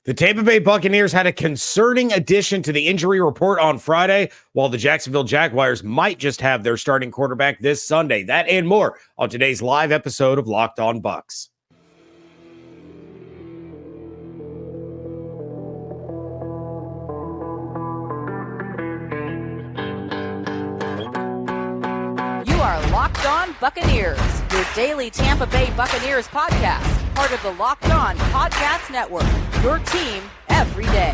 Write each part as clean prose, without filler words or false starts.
The Tampa Bay Buccaneers had a concerning addition to the injury report on Friday, while the Jacksonville Jaguars might just have their starting quarterback this Sunday. That and more on today's live episode of Locked On Bucs. You are Locked On Buccaneers, your daily Tampa Bay Buccaneers podcast, part of the Locked On Podcast Network, your team every day.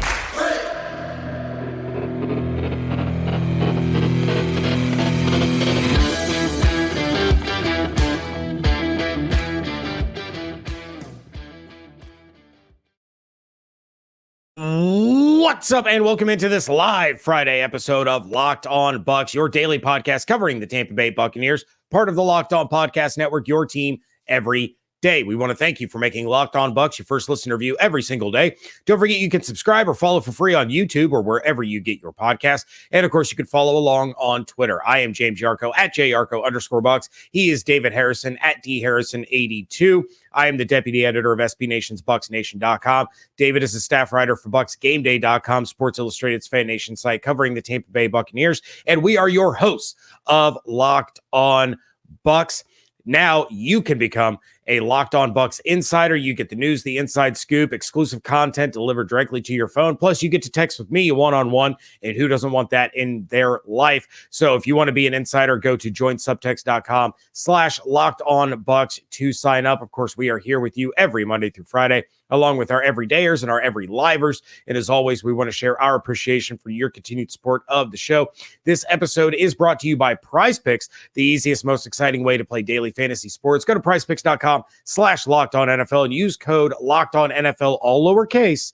What's up, and welcome into this live Friday episode of Locked On Bucs, your daily podcast covering the Tampa Bay Buccaneers, part of the Locked On Podcast Network, your team every day. We want to thank you for making Locked On Bucs your first listener view every single day. Don't forget you can subscribe or follow for free on YouTube or wherever you get your podcast. And of course, you can follow along on Twitter. I am James Yarcho at JYarcho_Bucs. He is David Harrison at DHarrison82. I am the deputy editor of SB Nation's BucsNation.com. David is a staff writer for BucsGameDay.com, Sports Illustrated's Fan Nation site covering the Tampa Bay Buccaneers. And we are your hosts of Locked On Bucs. Now you can become a Locked On Bucs insider. You get the news, the inside scoop, exclusive content delivered directly to your phone. Plus, you get to text with me one-on-one, and who doesn't want that in their life? So if you want to be an insider, go to join subtext.com/LockedOnBucs to sign up. Of course, we are here with you every Monday through Friday, along with our everydayers and our every livers. And as always, we want to share our appreciation for your continued support of the show. This episode is brought to you by PrizePicks, the easiest, most exciting way to play daily fantasy sports. Go to PrizePicks.com/LockedOnNFL and use code LockedOnNFL, all lowercase,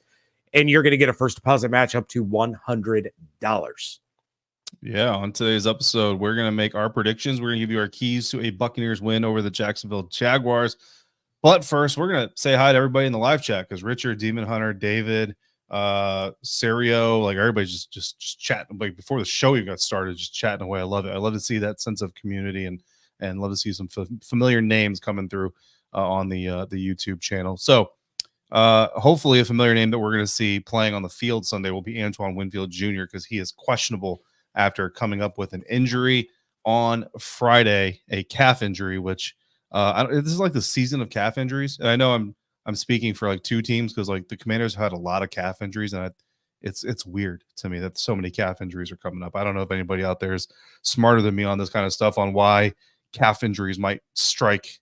and you're going to get a first deposit match up to $100. Yeah, on today's episode, we're going to make our predictions. We're going to give you our keys to a Buccaneers win over the Jacksonville Jaguars. But first, we're going to say hi to everybody in the live chat because Richard, Demon Hunter, David, Serio, like everybody's just chatting. Like before the show even got started, just chatting away. I love it. I love to see that sense of community and love to see some familiar names coming through on the YouTube channel. So hopefully a familiar name that we're going to see playing on the field Sunday will be Antoine Winfield Jr. because he is questionable after coming up with an injury on Friday, a calf injury, which this is like the season of calf injuries. And I know I'm speaking for like two teams because like the Commanders have had a lot of calf injuries, and it's weird to me that so many calf injuries are coming up. I don't know if anybody out there is smarter than me on this kind of stuff on why calf injuries might strike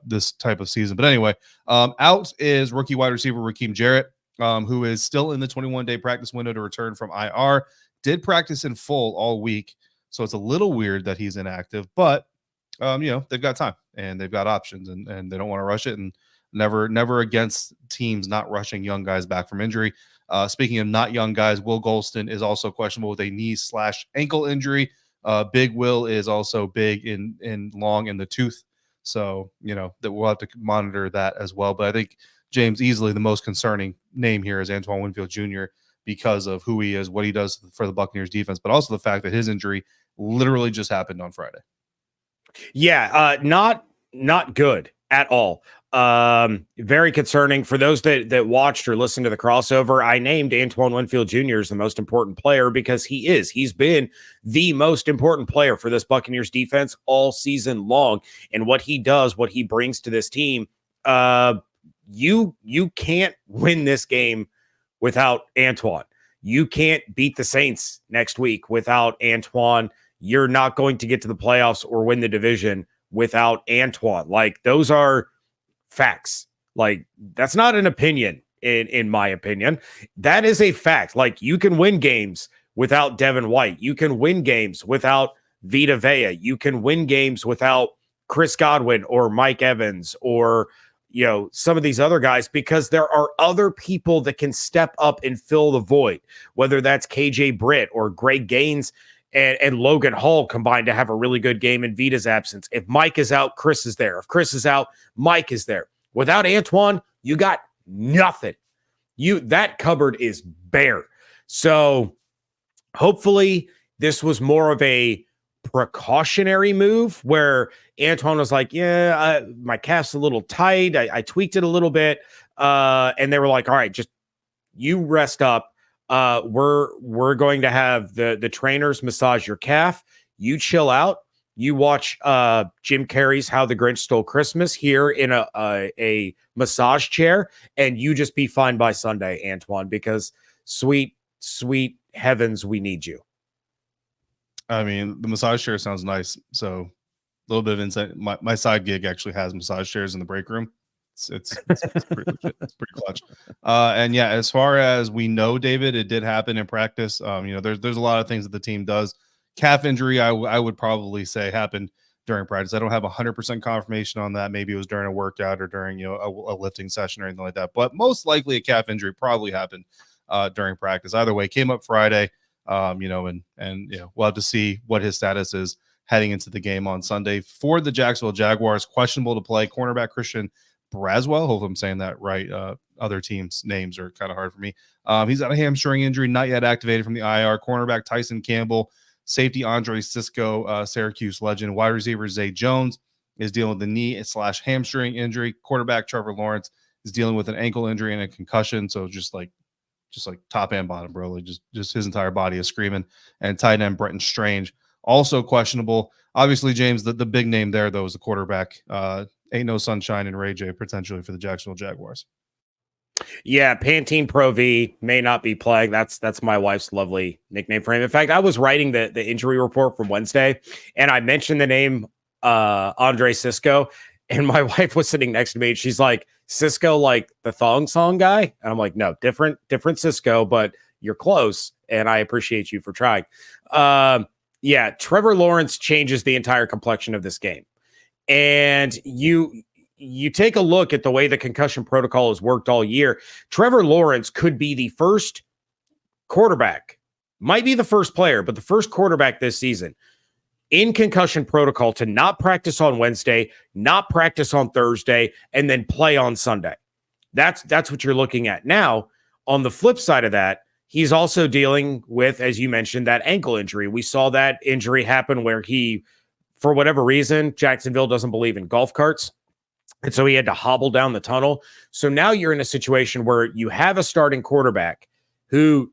this type of season. But anyway, out is rookie wide receiver Raheem Jarrett, who is still in the 21-day practice window to return from IR. Did practice in full all week, so it's a little weird that he's inactive, but they've got time and they've got options, and they don't want to rush it, and never against teams not rushing young guys back from injury. Speaking of not young guys, Will Golston is also questionable with a knee/ankle injury. Big Will is also big in long in the tooth. So, that we'll have to monitor that as well. But I think, James, easily the most concerning name here is Antoine Winfield Jr. because of who he is, what he does for the Buccaneers defense, but also the fact that his injury literally just happened on Friday. Yeah, not good at all. Very concerning for those that watched or listened to the crossover. I named Antoine Winfield Jr. as the most important player because he's been the most important player for this Buccaneers defense all season long. And what he does, what he brings to this team, you can't win this game without Antoine. You can't beat the Saints next week without Antoine. You're not going to get to the playoffs or win the division without Antoine. Like, those are facts. Like, that's not an opinion in my opinion. That is a fact. Like, you can win games without Devin White. You can win games without Vita Vea. You can win games without Chris Godwin or Mike Evans or some of these other guys, because there are other people that can step up and fill the void, whether that's KJ Britt or Greg Gaines and Logan Hall combined to have a really good game in Vita's absence. If Mike is out, Chris is there. If Chris is out, Mike is there. Without Antoine, you got nothing. That cupboard is bare. So hopefully this was more of a precautionary move where Antoine was like, my calf's a little tight. I tweaked it a little bit. And they were like, all right, just you rest up. We're going to have the trainers massage your calf. You chill out. You watch Jim Carrey's How the Grinch Stole Christmas here in a massage chair, and you just be fine by Sunday, Antoine, because sweet heavens, we need you. I mean, the massage chair sounds nice. So a little bit of insight. My side gig actually has massage chairs in the break room. It's pretty legit. It's pretty clutch. And yeah, as far as we know, David, it did happen in practice. There's a lot of things that the team does. Calf injury, I would probably say happened during practice. I don't have 100% confirmation on that. Maybe it was during a workout or during a lifting session or anything like that. But most likely a calf injury probably happened during practice. Either way, came up Friday. We'll have to see what his status is heading into the game on Sunday for the Jacksonville Jaguars. Questionable to play. Cornerback Christian Braswell. Hope I'm saying that right. Other teams' names are kind of hard for me. He's got a hamstring injury, not yet activated from the IR. Cornerback Tyson Campbell. Safety Andre Cisco, Syracuse legend. Wide receiver Zay Jones is dealing with the knee/hamstring injury. Quarterback Trevor Lawrence is dealing with an ankle injury and a concussion. So just like top and bottom, bro. Like just his entire body is screaming. And tight end Brenton Strange also questionable. Obviously, James, the big name there though is the quarterback. Ain't no sunshine in Ray J potentially for the Jacksonville Jaguars. Yeah, Pantene Pro V may not be playing. That's my wife's lovely nickname for him. In fact, I was writing the injury report from Wednesday, and I mentioned the name Andre Cisco, and my wife was sitting next to me, and she's like, Cisco, like the thong song guy? And I'm like, no, different Cisco, but you're close, and I appreciate you for trying. Yeah, Trevor Lawrence changes the entire complexion of this game. And you take a look at the way the concussion protocol has worked all year. Trevor Lawrence could be the first quarterback, might be the first player, but the first quarterback this season in concussion protocol to not practice on Wednesday, not practice on Thursday, and then play on Sunday. That's what you're looking at. Now, on the flip side of that, he's also dealing with, as you mentioned, that ankle injury. We saw that injury happen where he, for whatever reason, Jacksonville doesn't believe in golf carts. And so he had to hobble down the tunnel. So now you're in a situation where you have a starting quarterback who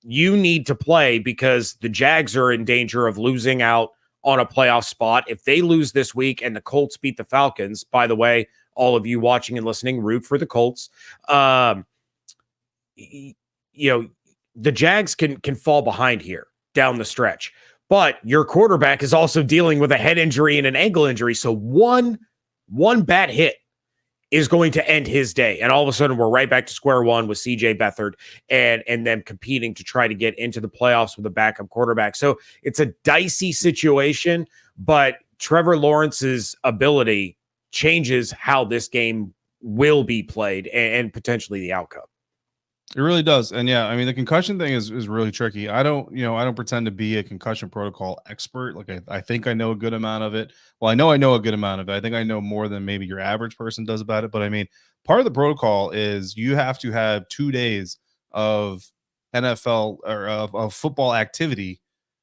you need to play because the Jags are in danger of losing out on a playoff spot. If they lose this week and the Colts beat the Falcons, by the way, all of you watching and listening, root for the Colts. The Jags can fall behind here down the stretch. But your quarterback is also dealing with a head injury and an ankle injury. So one bad hit is going to end his day. And all of a sudden, we're right back to square one with CJ Beathard and them competing to try to get into the playoffs with a backup quarterback. So it's a dicey situation, but Trevor Lawrence's ability changes how this game will be played and potentially the outcome. It really does. And yeah, I mean, the concussion thing is really tricky. I don't pretend to be a concussion protocol expert. Like I think I know a good amount of it. Well, I know a good amount of it. I think I know more than maybe your average person does about it. But I mean, part of the protocol is you have to have 2 days of NFL or of football activity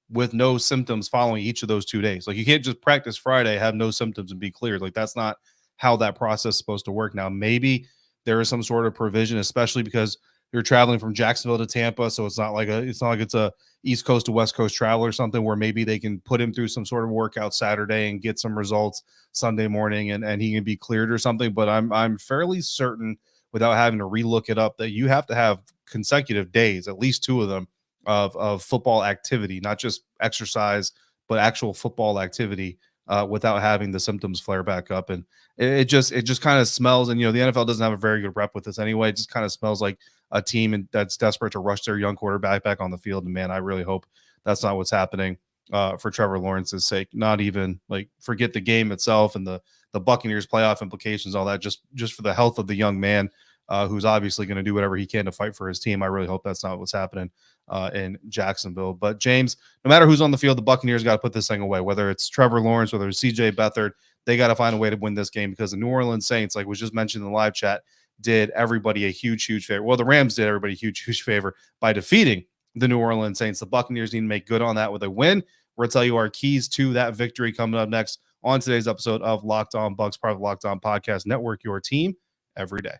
with no symptoms following each of those 2 days. Like you can't just practice Friday, have no symptoms and be cleared. Like that's not how that process is supposed to work. Now, maybe there is some sort of provision, especially because you're traveling from Jacksonville to Tampa, so it's not like it's a East Coast to West Coast travel or something where maybe they can put him through some sort of workout Saturday and get some results Sunday morning and he can be cleared or something. But I'm fairly certain, without having to relook it up, that you have to have consecutive days, at least 2 of them, of football activity, not just exercise, but actual football activity without having the symptoms flare back up. And it just kind of smells. And the NFL doesn't have a very good rep with this anyway. It just kind of smells like a team that's desperate to rush their young quarterback back on the field. And man, I really hope that's not what's happening for Trevor Lawrence's sake. Not even like forget the game itself and the Buccaneers playoff implications, all that, just for the health of the young man who's obviously going to do whatever he can to fight for his team. I really hope that's not what's happening in Jacksonville. But James, no matter who's on the field, the Buccaneers got to put this thing away, whether it's Trevor Lawrence, whether it's CJ Beathard, they got to find a way to win this game because the New Orleans Saints, like was just mentioned in the live chat, did everybody a huge favor. Well, the Rams did everybody a huge favor by defeating the New Orleans Saints. The Buccaneers need to make good on that with a win. We're going to tell you our keys to that victory coming up next on today's episode of Locked On Bucs, part of the Locked On Podcast Network, your team every day.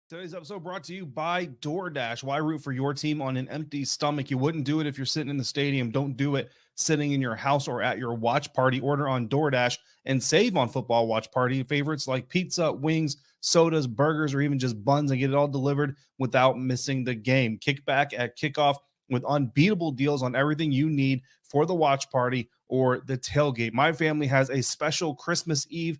Today's episode brought to you by DoorDash. Why root for your team on an empty stomach? You wouldn't do it if you're sitting in the stadium. Don't do it sitting in your house or at your watch party. Order on DoorDash and save on football watch party favorites like pizza, wings, sodas, burgers, or even just buns, and get it all delivered without missing the game. Kick back at kickoff with unbeatable deals on everything you need for the watch party or the tailgate. My family has a special Christmas Eve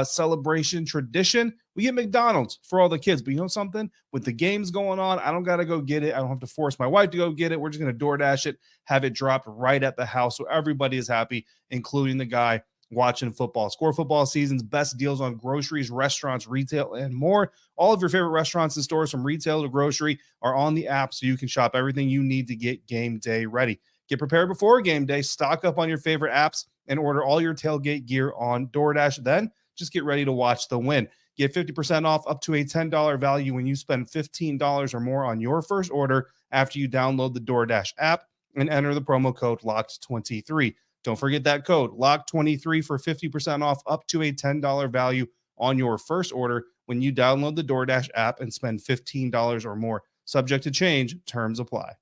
celebration tradition. We get McDonald's for all the kids, but you know something? With the games going on, I don't got to go get it. I don't have to force my wife to go get it. We're just going to DoorDash it, have it dropped right at the house so everybody is happy, including the guy watching football. Score football season's best deals on groceries, restaurants, retail, and more. All of your favorite restaurants and stores from retail to grocery are on the app, so you can shop everything you need to get game day ready. Get prepared before game day. Stock up on your favorite apps and order all your tailgate gear on DoorDash. Then just get ready to watch the win. Get 50% off up to a $10 value when you spend $15 or more on your first order after you download the DoorDash app and enter the promo code LOCKED23. Don't forget that code LOCKED23 for 50% off up to a $10 value on your first order when you download the DoorDash app and spend $15 or more. Subject to change. Terms apply.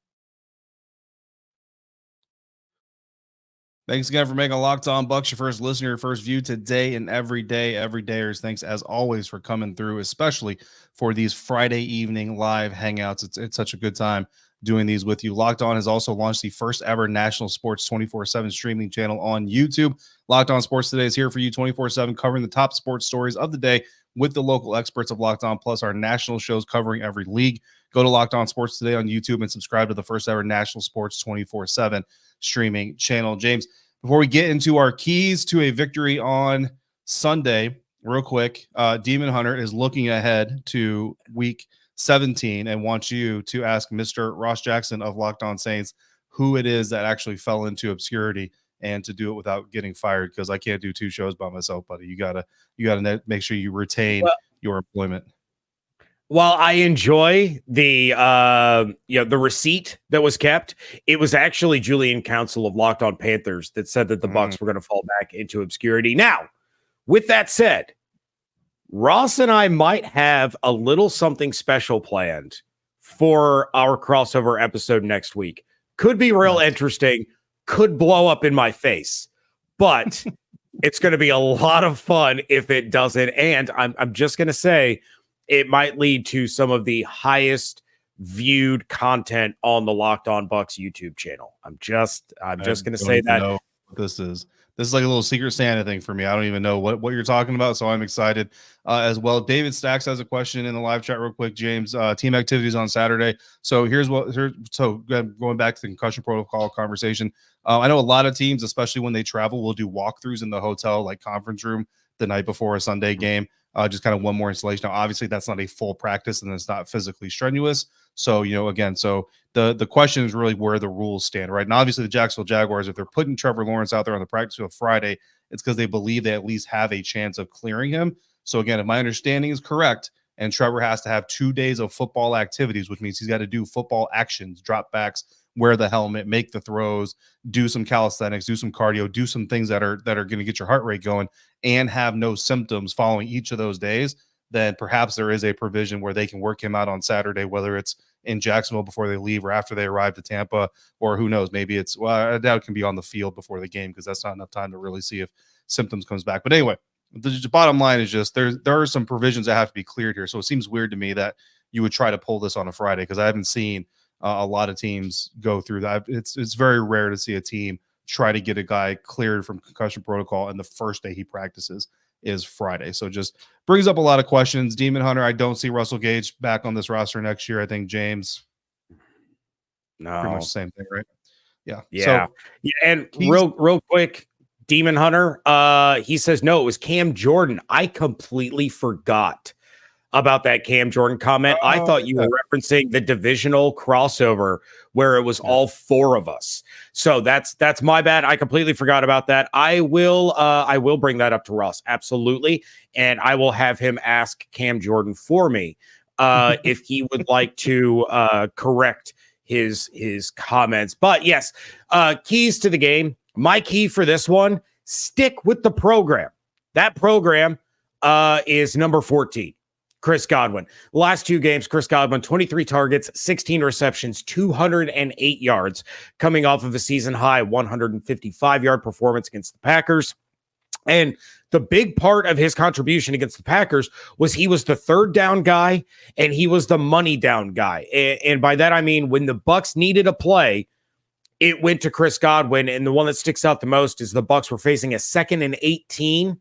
Thanks again for making Locked On Bucs your first listener, your first view today and every day. Everydayers, thanks as always for coming through, especially for these Friday evening live hangouts. It's such a good time doing these with you. Locked On has also launched the first ever national sports 24/7 streaming channel on YouTube. Locked On Sports Today is here for you 24/7, covering the top sports stories of the day with the local experts of Locked On, plus our national shows covering every league. Go to Locked On Sports Today on YouTube and subscribe to the first ever national sports 24/7 streaming channel. James, before we get into our keys to a victory on Sunday, real quick, Demon Hunter is looking ahead to week 17 and wants you to ask Mr. Ross Jackson of Locked On Saints who it is that actually fell into obscurity, and to do it without getting fired, because I can't do two shows by myself, buddy. You gotta make sure you retain your employment. While I enjoy the the receipt that was kept, it was actually Julian Council of Locked On Panthers that said that the Bucs were going to fall back into obscurity. Now, with that said, Ross and I might have a little something special planned for our crossover episode next week. Could be real interesting, could blow up in my face, but it's going to be a lot of fun if it doesn't. And I'm just going to say, it might lead to some of the highest viewed content on the Locked On Bucs YouTube channel. I'm just going to say that. Know what this is like a little Secret Santa thing for me. I don't even know what you're talking about, so I'm excited as well. David Stacks has a question in the live chat real quick, James. Team activities on Saturday. So going back to the concussion protocol conversation. I know a lot of teams, especially when they travel, will do walkthroughs in the hotel, like conference room, the night before a Sunday game. Just kind of one more installation. Now, obviously, that's not a full practice and it's not physically strenuous. So, the question is really where the rules stand, right? And obviously, the Jacksonville Jaguars, if they're putting Trevor Lawrence out there on the practice field Friday, it's because they believe they at least have a chance of clearing him. So, again, if my understanding is correct, and Trevor has to have 2 days of football activities, which means he's got to do football actions, drop backs, wear the helmet, make the throws, do some calisthenics, do some cardio, do some things that are going to get your heart rate going, and have no symptoms following each of those days, then perhaps there is a provision where they can work him out on Saturday, whether it's in Jacksonville before they leave or after they arrive to Tampa, or who knows, maybe it's, I doubt it can be on the field before the game because that's not enough time to really see if symptoms comes back. But anyway, the bottom line is just there are some provisions that have to be cleared here. So it seems weird to me that you would try to pull this on a Friday, because I haven't seen a lot of teams go through that. It's very rare to see a team try to get a guy cleared from concussion protocol and the first day he practices is Friday. So just brings up a lot of questions. Demon Hunter, I don't see Russell Gage back on this roster next year. I think James, pretty much the same thing, right? Yeah. So, and real quick, Demon Hunter, he says, no, it was Cam Jordan. I completely forgot about that Cam Jordan comment. I thought you were referencing the divisional crossover where it was all four of us. So that's my bad. I completely forgot about that. I will bring that up to Ross. Absolutely. And I will have him ask Cam Jordan for me if he would like to correct his comments. But yes, keys to the game. My key for this one, stick with the program. That program is number 14. Chris Godwin. Last 2 games, Chris Godwin, 23 targets, 16 receptions, 208 yards, coming off of a season high 155-yard performance against the Packers. And the big part of his contribution against the Packers was he was the third down guy and he was the money down guy. And by that, I mean, when the Bucs needed a play, it went to Chris Godwin. And the one that sticks out the most is the Bucs were facing a 2nd and 18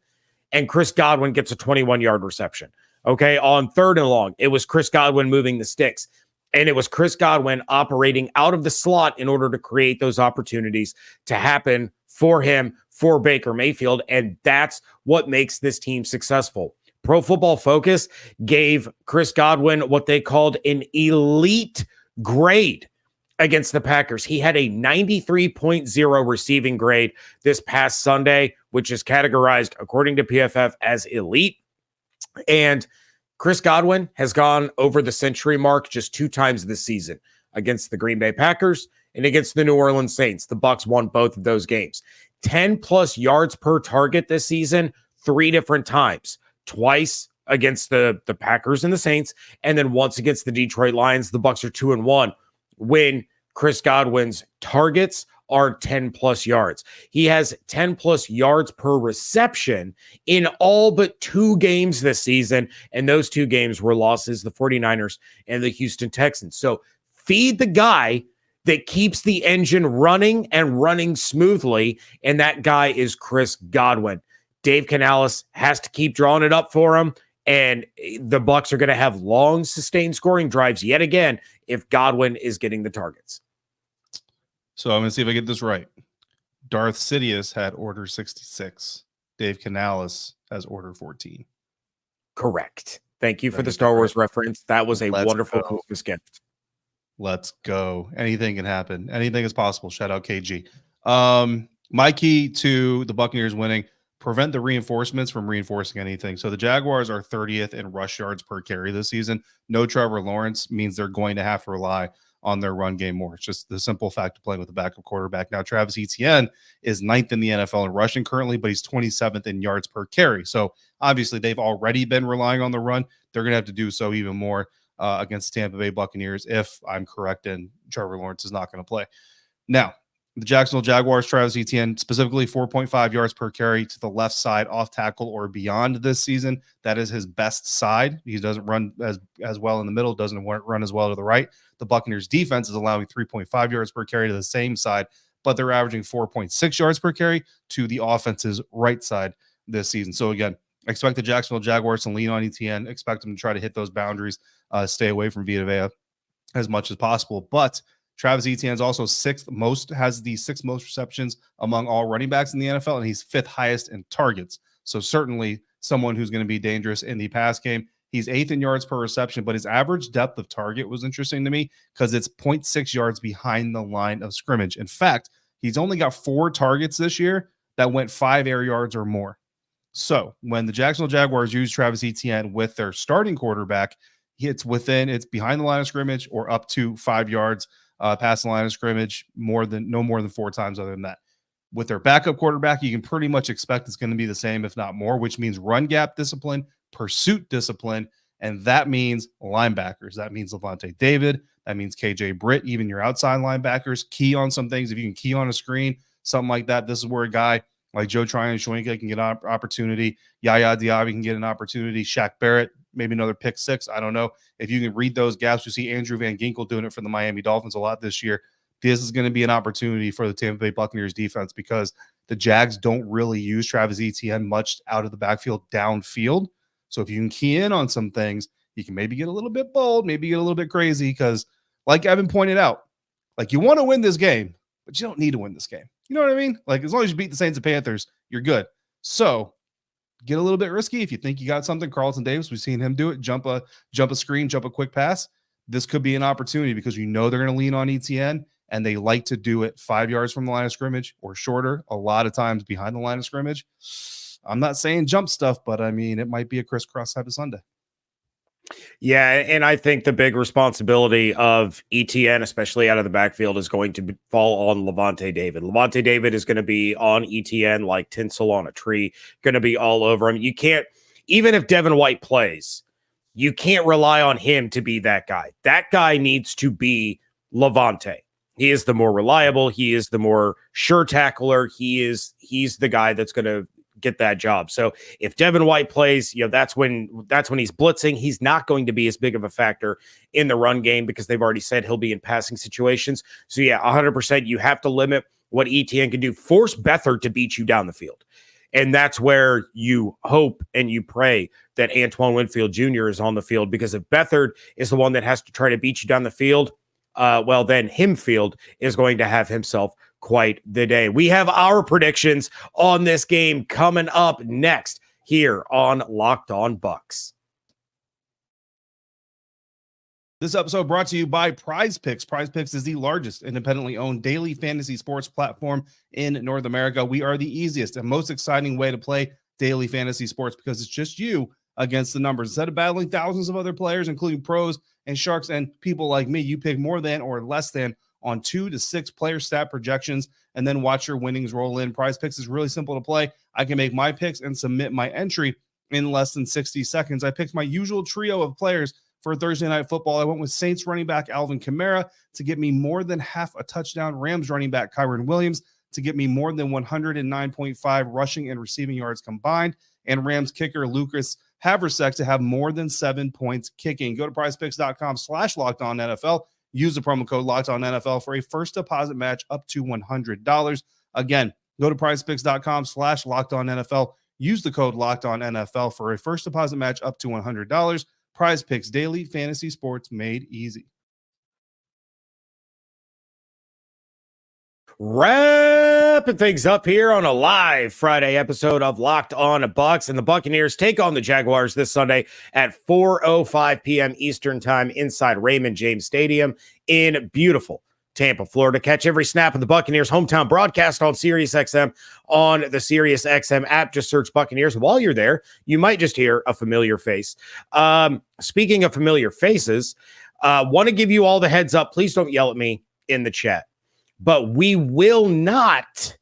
and Chris Godwin gets a 21-yard reception. Okay. On 3rd and long, it was Chris Godwin moving the sticks. And it was Chris Godwin operating out of the slot in order to create those opportunities to happen for him, for Baker Mayfield. And that's what makes this team successful. Pro Football Focus gave Chris Godwin what they called an elite grade against the Packers. He had a 93.0 receiving grade this past Sunday, which is categorized according to PFF as elite. And Chris Godwin has gone over the century mark just 2 times this season, against the Green Bay Packers and against the New Orleans Saints. The Bucs won both of those games. 10 plus yards per target this season, 3 different times. Twice against the Packers and the Saints, and then once against the Detroit Lions. The Bucs are 2-1 when Chris Godwin's targets are 10 plus yards. He has 10 plus yards per reception in all but 2 games this season, and those 2 games were losses, the 49ers and the Houston Texans. So feed the guy that keeps the engine running and running smoothly, and that guy is Chris Godwin. Dave Canales has to keep drawing it up for him, and the Bucs are going to have long, sustained scoring drives yet again if Godwin is getting the targets. So I'm going to see if I get this right. Darth Sidious had order 66. Dave Canales has order 14. Correct. Thank you for the Star Wars reference. That was a wonderful Christmas gift. Let's go. Anything can happen. Anything is possible. Shout out KG. My key to the Buccaneers winning, prevent the reinforcements from reinforcing anything. So the Jaguars are 30th in rush yards per carry this season. No Trevor Lawrence means they're going to have to rely on their run game more. It's just the simple fact of playing with a backup quarterback. Now, Travis Etienne is 9th in the NFL in rushing currently, but he's 27th in yards per carry. So obviously they've already been relying on the run. They're going to have to do so even more against the Tampa Bay Buccaneers, if I'm correct, and Trevor Lawrence is not going to play. Now, the Jacksonville Jaguars, Travis Etienne, specifically 4.5 yards per carry to the left side, off tackle or beyond this season. That is his best side. He doesn't run as well in the middle, doesn't run as well to the right. The Buccaneers defense is allowing 3.5 yards per carry to the same side, but they're averaging 4.6 yards per carry to the offense's right side this season. So again, expect the Jacksonville Jaguars to lean on Etienne, expect them to try to hit those boundaries, stay away from Vita Vea as much as possible. But Travis Etienne is also has the 6th most receptions among all running backs in the NFL, and he's 5th highest in targets. So certainly someone who's going to be dangerous in the pass game. He's 8th in yards per reception, but his average depth of target was interesting to me because it's 0.6 yards behind the line of scrimmage. In fact, he's only got 4 targets this year that went 5 air yards or more. So when the Jacksonville Jaguars use Travis Etienne with their starting quarterback, it's behind the line of scrimmage or up to 5 yards past the line of scrimmage, no more than 4 times other than that. With their backup quarterback, you can pretty much expect it's going to be the same, if not more, which means run gap discipline, pursuit discipline, and that means linebackers. That means Levante David. That means KJ Britt, even your outside linebackers. Key on some things. If you can key on a screen, something like that, this is where a guy like Joe Tryon-Shoyinka can get an opportunity. Yaya Diaby can get an opportunity. Shaq Barrett, maybe another pick 6. I don't know. If you can read those gaps, you see Andrew Van Ginkel doing it for the Miami Dolphins a lot this year. This is going to be an opportunity for the Tampa Bay Buccaneers defense because the Jags don't really use Travis Etienne much out of the backfield downfield. So if you can key in on some things, you can maybe get a little bit bold, maybe get a little bit crazy because, like Evan pointed out, like you want to win this game, but you don't need to win this game. You know what I mean? Like as long as you beat the Saints and Panthers, you're good. So get a little bit risky if you think you got something. Carlton Davis, we've seen him do it. Jump a screen, jump a quick pass. This could be an opportunity because you know they're going to lean on Etienne, and they like to do it 5 yards from the line of scrimmage or shorter, a lot of times behind the line of scrimmage. I'm not saying jump stuff, but I mean, it might be a crisscross type of Sunday. Yeah, and I think the big responsibility of ETN, especially out of the backfield, is going to fall on Levante David. Levante David is going to be on ETN like tinsel on a tree, going to be all over him. You can't, even if Devin White plays, you can't rely on him to be that guy. That guy needs to be Levante. He is the more reliable. He is the more sure tackler. He's the guy that's going to get that job. So if Devin White plays, that's when he's blitzing. He's not going to be as big of a factor in the run game because they've already said he'll be in passing situations. So 100%, you have to limit what ETN can do. Force Beathard to beat you down the field. And that's where you hope and you pray that Antoine Winfield Jr. is on the field, because if Beathard is the one that has to try to beat you down the field, then Himfield is going to have himself quite the day. We have our predictions on this game coming up next here on Locked On Bucs. This episode brought to you by PrizePicks. PrizePicks is the largest independently owned daily fantasy sports platform in North America. We are the easiest and most exciting way to play daily fantasy sports because it's just you against the numbers. Instead of battling thousands of other players, including pros and sharks and people like me, you pick more than or less than on 2 to 6 player stat projections and then watch your winnings roll in. PrizePicks is really simple to play. I can make my picks and submit my entry in less than 60 seconds. I picked my usual trio of players for Thursday Night Football. I went with Saints running back Alvin Kamara to get me more than half a touchdown, Rams running back Kyren Williams to get me more than 109.5 rushing and receiving yards combined, and Rams kicker Lucas Haversek to have more than 7 points kicking. Go to prizepicks.com/LockedOnNFL. Use the promo code LockedOnNFL for a first deposit match up to $100. Again, go to prizepicks.com/LockedOnNFL. Use the code LockedOnNFL for a first deposit match up to $100. PrizePicks, daily fantasy sports made easy. Wrapping things up here on a live Friday episode of Locked On Bucs, and the Buccaneers take on the Jaguars this Sunday at 4:05 p.m. Eastern Time inside Raymond James Stadium in beautiful Tampa, Florida. Catch every snap of the Buccaneers hometown broadcast on SiriusXM on the SiriusXM app. Just search Buccaneers. While you're there, you might just hear a familiar face. Speaking of familiar faces, want to give you all the heads up. Please don't yell at me in the chat. But we will not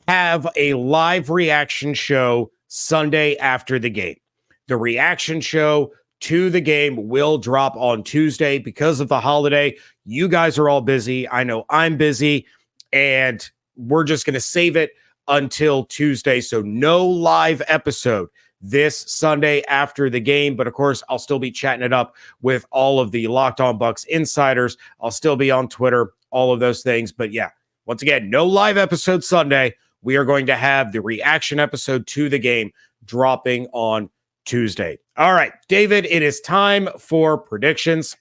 have a live reaction show Sunday after the game. The reaction show to the game will drop on Tuesday because of the holiday. You guys are all busy. I know I'm busy, and we're just going to save it until Tuesday. So no live episode this Sunday after the game. But of course, I'll still be chatting it up with all of the Locked On Bucs insiders. I'll still be on Twitter, all of those things. But yeah, once again, no live episode Sunday. We are going to have the reaction episode to the game dropping on Tuesday. All right, David, it is time for predictions.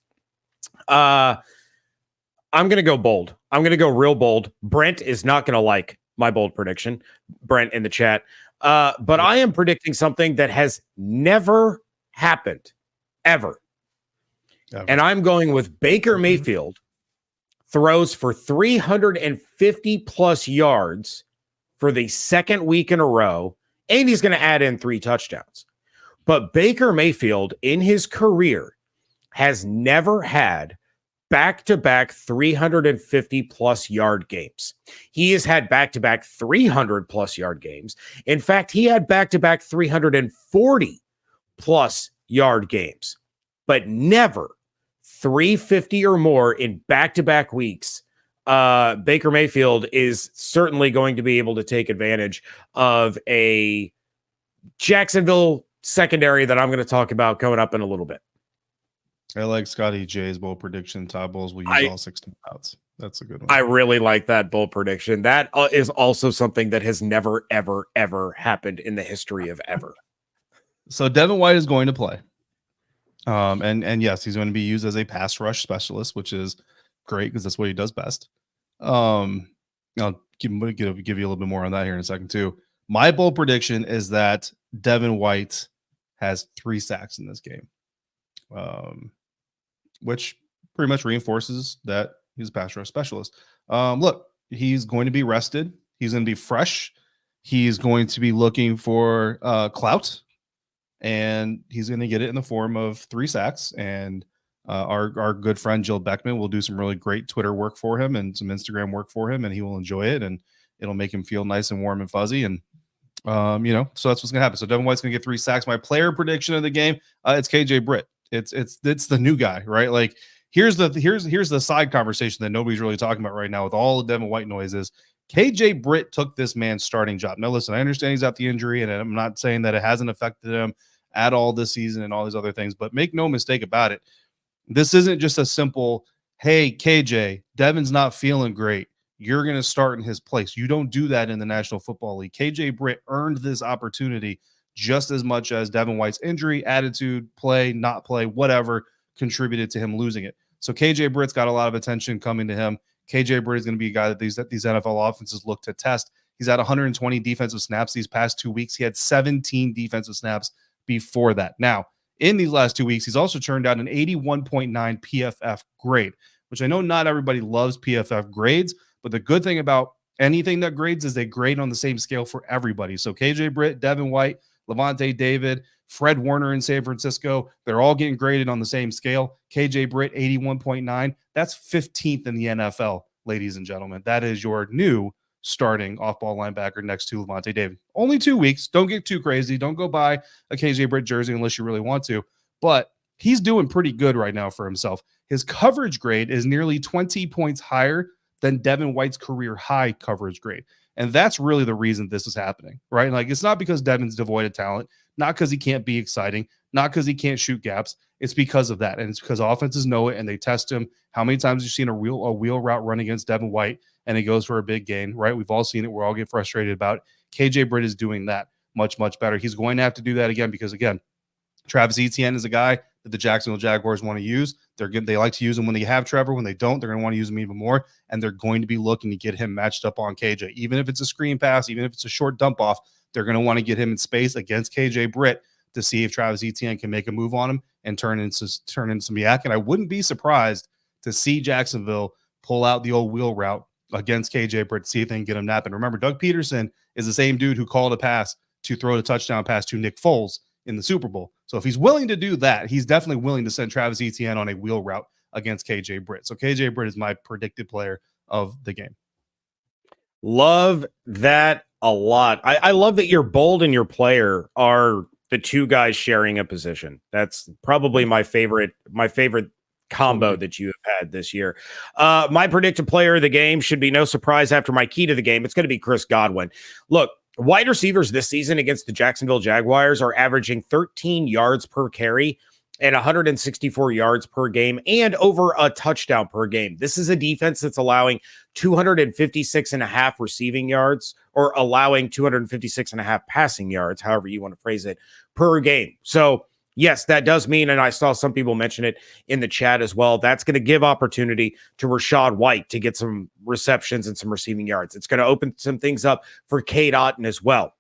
I'm going to go bold. I'm going to go real bold. Brent is not going to like my bold prediction. Brent in the chat. But I am predicting something that has never happened, ever. And I'm going with Baker Mayfield throws for 350 plus yards for the second week in a row, and he's going to add in 3 touchdowns. But Baker Mayfield in his career has never had back-to-back 350 plus yard games. He has had back-to-back 300 plus yard games. In fact, he had back-to-back 340 plus yard games, but never 350 or more in back-to-back weeks. Baker Mayfield is certainly going to be able to take advantage of a Jacksonville secondary that I'm going to talk about coming up in a little bit. I like Scotty J's bold prediction. Todd Bowles will use all 16 outs. That's a good one. I really like that bold prediction. That is also something that has never, ever, ever happened in the history of ever. So Devin White is going to play. And yes, he's going to be used as a pass rush specialist, which is great because that's what he does best. I'll give you a little bit more on that here in a second too. My bold prediction is that Devin White has 3 sacks in this game, which pretty much reinforces that he's a pass rush specialist. Look, he's going to be rested. He's going to be fresh. He's going to be looking for clout, and he's going to get it in the form of 3 sacks. And our good friend Jill Beckman will do some really great Twitter work for him and some Instagram work for him, and he will enjoy it, and it'll make him feel nice and warm and fuzzy. And so that's what's going to happen. So Devin White's going to get 3 sacks. My player prediction of the game, it's KJ Britt. It's the new guy, right? Like here's the side conversation that nobody's really talking about right now with all the Devin White noises. KJ Britt took this man's starting job. Now, listen, I understand he's out the injury, and I'm not saying that it hasn't affected him at all this season and all these other things, but make no mistake about it. This isn't just a simple, hey, KJ, Devin's not feeling great. You're going to start in his place. You don't do that in the National Football League. KJ Britt earned this opportunity just as much as Devin White's injury, attitude, play, not play, whatever contributed to him losing it. So KJ Britt's got a lot of attention coming to him. KJ Britt is going to be a guy that these NFL offenses look to test. He's had 120 defensive snaps these past 2 weeks. He had 17 defensive snaps before that. Now, in these last 2 weeks, he's also turned out an 81.9 PFF grade, which I know not everybody loves PFF grades, but the good thing about anything that grades is they grade on the same scale for everybody. So KJ Britt, Devin White, Levante David, Fred Warner in San Francisco, they're all getting graded on the same scale. KJ Britt, 81.9. That's 15th in the NFL, ladies and gentlemen. That is your new starting off-ball linebacker next to Levante David. Only 2 weeks. Don't get too crazy. Don't go buy a KJ Britt jersey unless you really want to. But he's doing pretty good right now for himself. His coverage grade is nearly 20 points higher than Devin White's career high coverage grade. And that's really the reason this is happening, right? Like, it's not because Devin's devoid of talent, not because he can't be exciting, not because he can't shoot gaps. It's because of that. And it's because offenses know it and they test him. How many times have you seen a wheel route run against Devin White and he goes for a big gain, right? We've all seen it. We're all get frustrated about it. KJ Britt is doing that much, much better. He's going to have to do that again because, again, Travis Etienne is a guy that the Jacksonville Jaguars want to use. They're good. They like to use him when they have Trevor. When they don't, they're going to want to use him even more. And they're going to be looking to get him matched up on KJ. Even if it's a screen pass, even if it's a short dump off, they're going to want to get him in space against KJ Britt to see if Travis Etienne can make a move on him and turn into some yak. And I wouldn't be surprised to see Jacksonville pull out the old wheel route against KJ Britt to see if they can get him napping. Remember, Doug Peterson is the same dude who called a pass to throw the touchdown pass to Nick Foles in the Super Bowl. So if he's willing to do that, he's definitely willing to send Travis Etienne on a wheel route against KJ Britt. So KJ Britt is my predicted player of the game. Love that a lot. I love that your bold and your player are the two guys sharing a position. That's probably my favorite combo that you have had this year. My predicted player of the game should be no surprise after my key to the game. It's going to be Chris Godwin. Look, wide receivers this season against the Jacksonville Jaguars are averaging 13 yards per carry and 164 yards per game and over a touchdown per game. This is a defense that's allowing 256.5 receiving yards or allowing 256.5 passing yards, however you want to phrase it, per game. So yes, that does mean, and I saw some people mention it in the chat as well, that's going to give opportunity to Rachaad White to get some receptions and some receiving yards. It's going to open some things up for Cade Otton as well.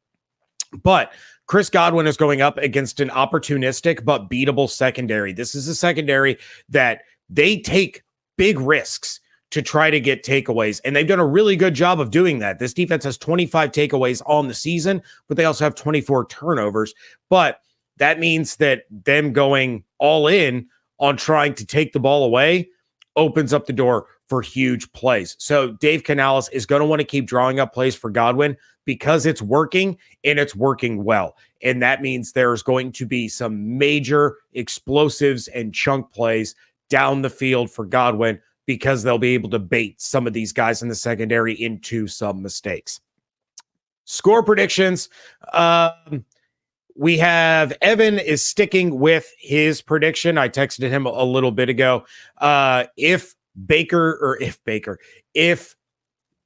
But Chris Godwin is going up against an opportunistic but beatable secondary. This is a secondary that they take big risks to try to get takeaways, and they've done a really good job of doing that. This defense has 25 takeaways on the season, but they also have 24 turnovers. But that means that them going all in on trying to take the ball away opens up the door for huge plays. So Dave Canales is going to want to keep drawing up plays for Godwin because it's working and it's working well. And that means there's going to be some major explosives and chunk plays down the field for Godwin because they'll be able to bait some of these guys in the secondary into some mistakes. Score predictions. We have Evan is sticking with his prediction. I texted him a little bit ago. If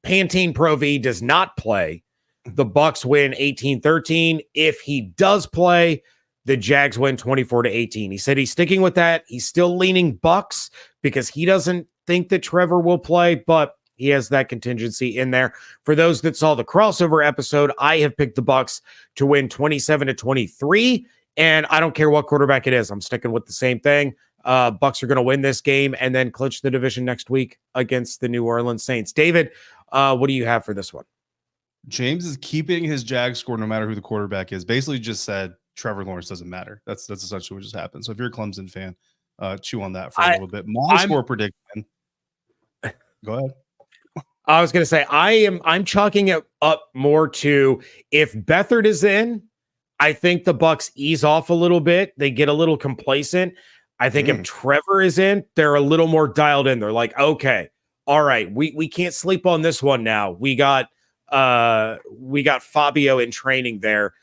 Pantene Pro V does not play, the Bucs win 18-13. If he does play, the Jags win 24-18. He said he's sticking with that. He's still leaning Bucs because he doesn't think that Trevor will play, but he has that contingency in there. For those that saw the crossover episode, I have picked the Bucs to win 27-23, and I don't care what quarterback it is. I'm sticking with the same thing. Bucs are going to win this game and then clinch the division next week against the New Orleans Saints. David, what do you have for this one? James is keeping his Jag score no matter who the quarterback is. Basically just said Trevor Lawrence doesn't matter. That's essentially what just happened. So if you're a Clemson fan, chew on that for a little bit. My score prediction. Go ahead. I was going to say, I'm chalking it up more to if Beathard is in, I think the Bucs ease off a little bit. They get a little complacent. I think if Trevor is in, they're a little more dialed in. They're like, okay, all right, we can't sleep on this one now. We got Fabio in training there,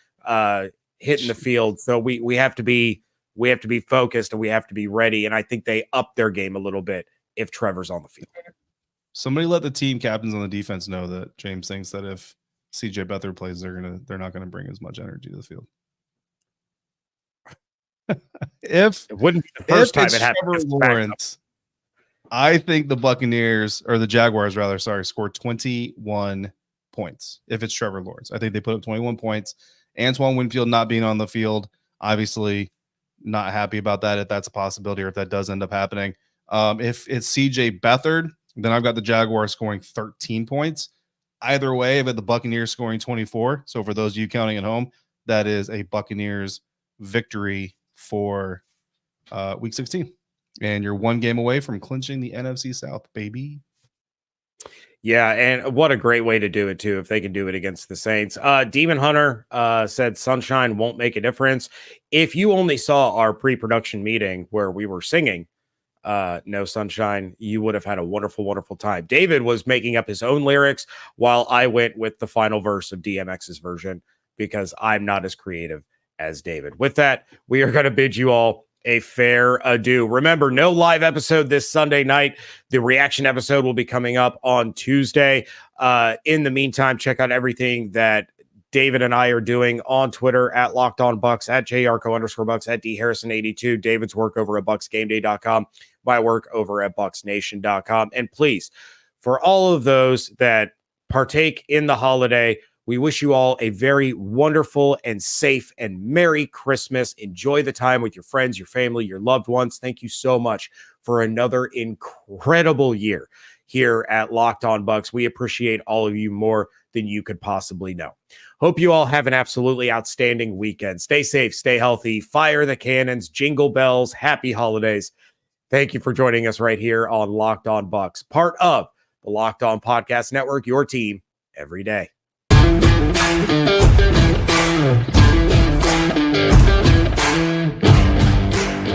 hitting the field. So we have to be focused and we have to be ready. And I think they up their game a little bit if Trevor's on the field. Somebody let the team captains on the defense know that James thinks that if CJ Beathard plays, they're not gonna bring as much energy to the field. If it wouldn't be the first time it happened, Trevor Lawrence, I think the Buccaneers or the Jaguars rather, scored 21 points. If it's Trevor Lawrence, I think they put up 21 points. Antoine Winfield not being on the field, obviously not happy about that. If that's a possibility, or if that does end up happening, if it's CJ Beathard, then I've got the Jaguars scoring 13 points. Either way, I've got the Buccaneers scoring 24. So for those of you counting at home, that is a Buccaneers victory for week 16. And you're one game away from clinching the NFC South, baby. Yeah, and what a great way to do it, too, if they can do it against the Saints. Demon Hunter said sunshine won't make a difference. If you only saw our pre-production meeting where we were singing No Sunshine, you would have had a wonderful, wonderful time. David was making up his own lyrics while I went with the final verse of DMX's version because I'm not as creative as David. With that, we are going to bid you all a fair adieu. Remember, no live episode this Sunday night. The reaction episode will be coming up on Tuesday. In the meantime, check out everything that David and I are doing on Twitter at Locked On Bucs, at JYarcho_Bucs, at DHarrison82, David's work over at BucsGameDay.com, my work over at BucsNation.com. And please, for all of those that partake in the holiday, we wish you all a very wonderful and safe and Merry Christmas. Enjoy the time with your friends, your family, your loved ones. Thank you so much for another incredible year here at Locked On Bucs. We appreciate all of you more than you could possibly know. Hope you all have an absolutely outstanding weekend. Stay safe, stay healthy, fire the cannons, jingle bells, happy holidays. Thank you for joining us right here on Locked On Bucs, part of the Locked On Podcast Network, your team every day.